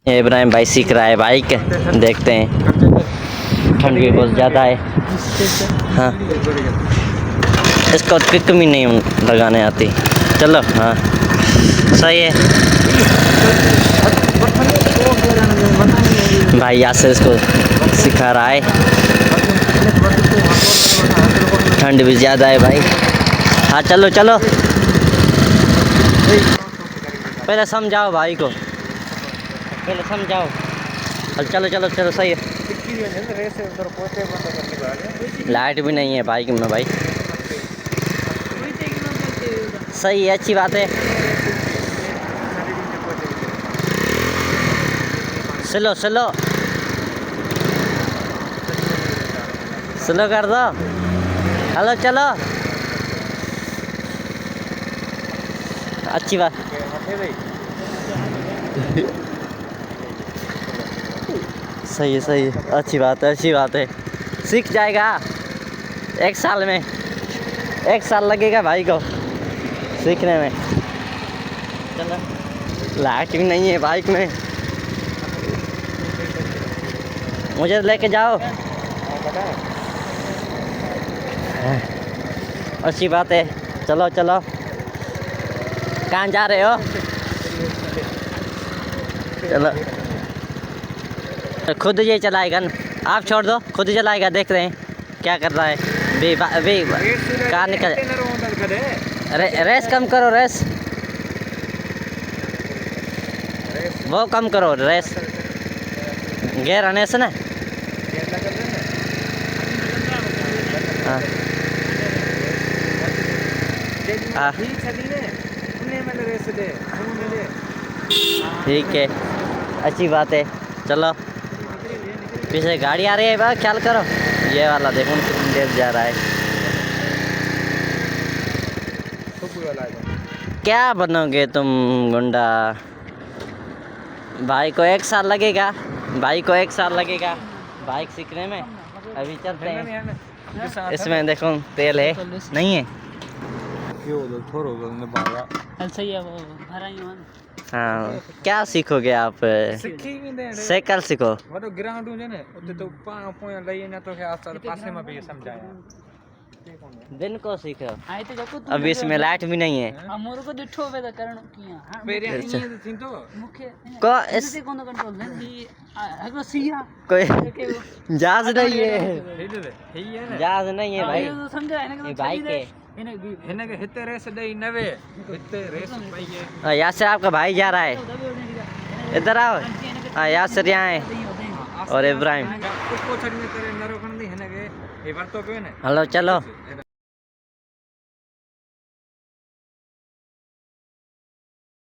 ये इब्राहिम भाई सीख रहा है बाइक, देखते हैं। ठंड भी बहुत ज़्यादा है। हाँ, इसको किक भी नहीं लगाने आती। चलो, हाँ सही है भाई। यासिर इसको सिखा रहा है। ठंड भी ज़्यादा है भाई। हाँ चलो चलो, पहले समझाओ भाई को, पहले समझाओ। चलो चलो चलो, सही है। लाइट भी नहीं है बाइक में भाई। सही है, अच्छी बात है। स्लो स्लो स्लो कर दो। हेलो चलो, अच्छी बात। सही है सही है, अच्छी बात है अच्छी बात है। सीख जाएगा 1 साल में, 1 साल लगेगा भाई को सीखने में। चलो, लाइट भी नहीं है बाइक में, मुझे लेके जाओ। अच्छी बात है, चलो चलो। कहाँ जा रहे हो? चलो, खुद ये चलाएगा ना, आप छोड़ दो, खुद ही चलाएगा। देख रहे हैं क्या कर रहा है। अभी कहाँ निकल। रेस कम करो, रेस वो कम करो, रेस गेर आने से ना। हाँ ठीक है, अच्छी बात है। चलो, पीछे गाड़ी आ रही है भाई, ख्याल करो। ये वाला देखो कितनी देर जा रहा है। क्या बनोगे तुम गुंडा? भाई को 1 साल लगेगा, भाई को 1 साल लगेगा बाइक सीखने में। अभी चलते हैं। इसमें देखो तेल है नहीं है। हाँ, क्या सीखोगे आप? साइकिल सीखो। दिन को सीखो। अभी इसमें लाइट भी नहीं है। कोई जहाज नहीं है, जहाज नहीं है भाई, ये बाइक है। यासिर आपका भाई जा रहा है, इधर आओ। हाँ यासिर यहाँ है और इब्राहिम। हेलो चलो।